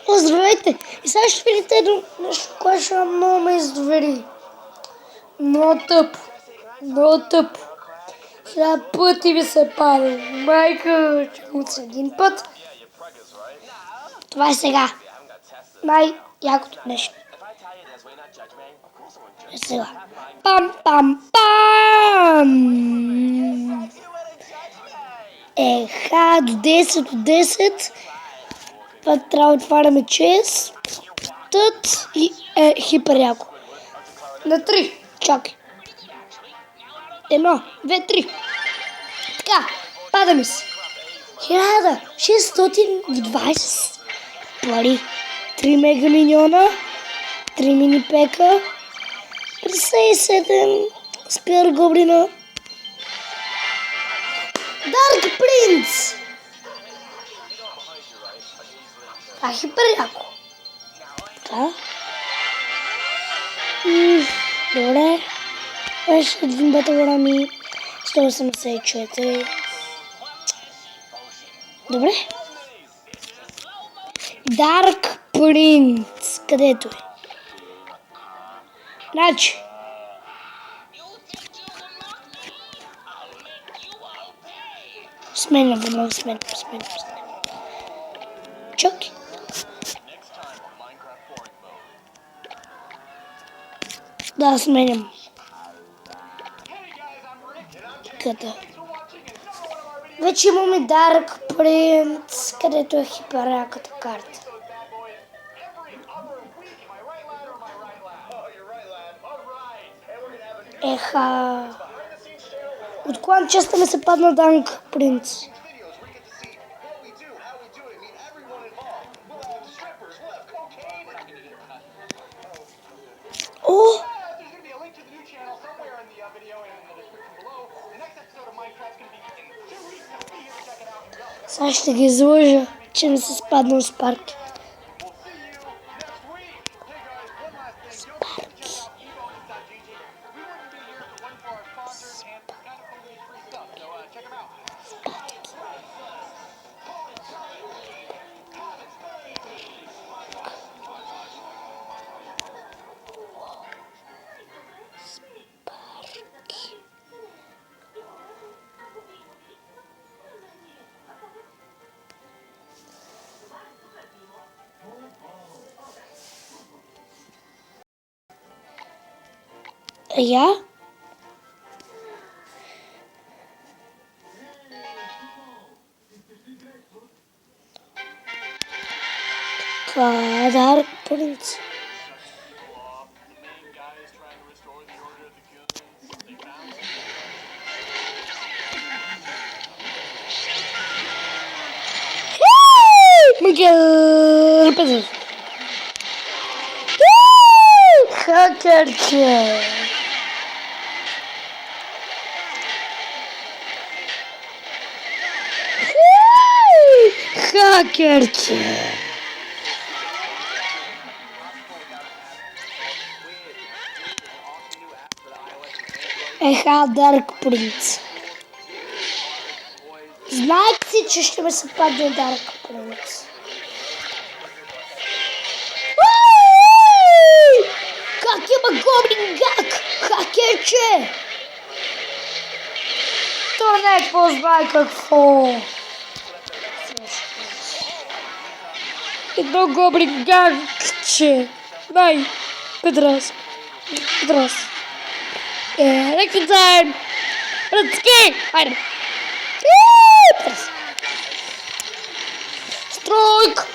Здравейте! И сега ще видите едно нещо, което ще много ме издовери. Много тъпо. Много тъпо. 1000 пъти ми се пада. Майка, чакам се един път. Това е сега. Най-якото нещо. Е сега. Пам-пам-пам! Еха, до 10. Това трябва да отваряме чест. Тът и хипер яко. На 3. Чакай. 1, 2, 3. Така, пада ми се. 1620 пари. 3 мега миньона. 3 мини пека. 57 спир гоблина. Дарк Принц. Това е хипер яко. Така. Добре. Беше един баталорами. 184. Добре. Дарк Принц. Където е? Значи. Сменям веднага, сменям. Чакай. Да, сменям. Къде? Вече имаме Dark Prince, където е хиперяката карта. Еха. От клан честа ми се падна Dark Prince. О! Сега ще ги излъжа, че ми се спаднал Спарки. Я? Dark Prince. Miguel Pedro. Хакерче. Хакерче. Еха, Дарк Принц. Знаете си, че ще ме се падне Дарк Принц. Как има гоблин гак? Хакерче! То не познай какво. Едно гоблин гакче. Дай, Педрас. Next time. Let's go. Хайде. Стройк.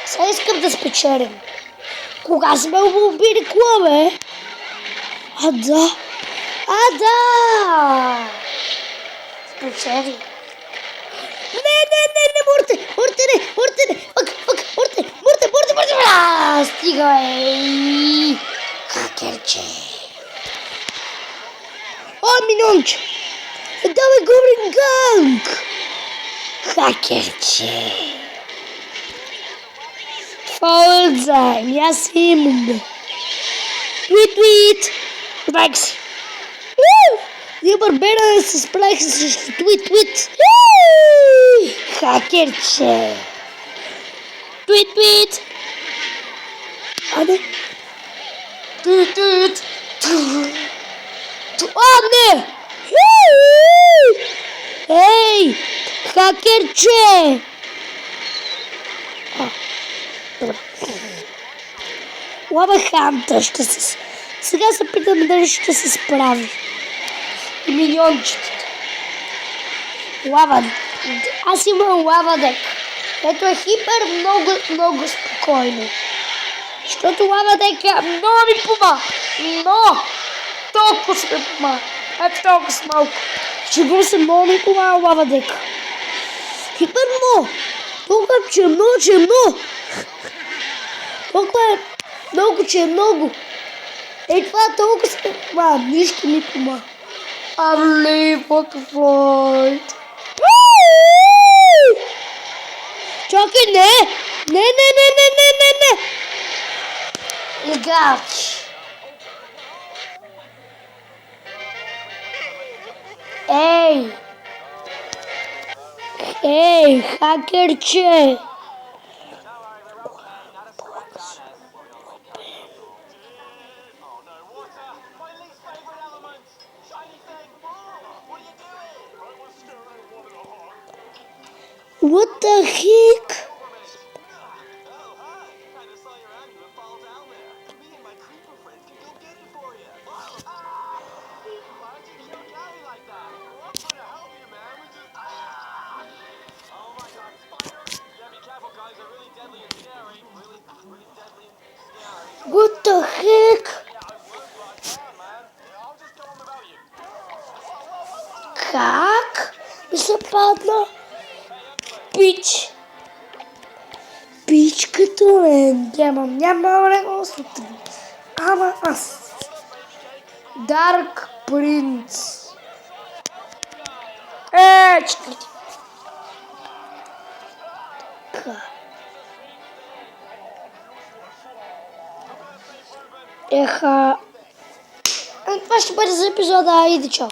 Сега искам да спечелим. Кога сме убили кола, бе? А, да. Спечели. Не, мурте. Стига, бе. Хакерче. О, минонче. Давай гоблин ганг. Хакерче. Fallen sein. Ja, Simon. Tweet. Likes. Die barbera esses likes. Tweet. Hackerche. Tweet. Hadi. Tweet. Anne. Hey. Hackerche. Dobra. Łaba Hunter, ще се... Сега се питам дали ще се справи. И миньончетата. Лава. Аз имам лава дек. Ето е хипер много спокойно. Защото лава дека много ми помага. Но толкова се ми помага. Ето толкова с малко. Шегувам се, много ми помага лава дека. Хипер много. Толкова че е много. Толкова е много, че е много. Ей, това толкова се... Това нищо ми помага. I believe what the flight. Чакай, не. Легач. Ей, хакерче. What the heck? What the heck? Как? Ми се падна. Пич като мен. Няма време сутрин. Ама аз. Dark Prince. Чекайте. Еха. Това ще бъде за епизода. Иди, чао.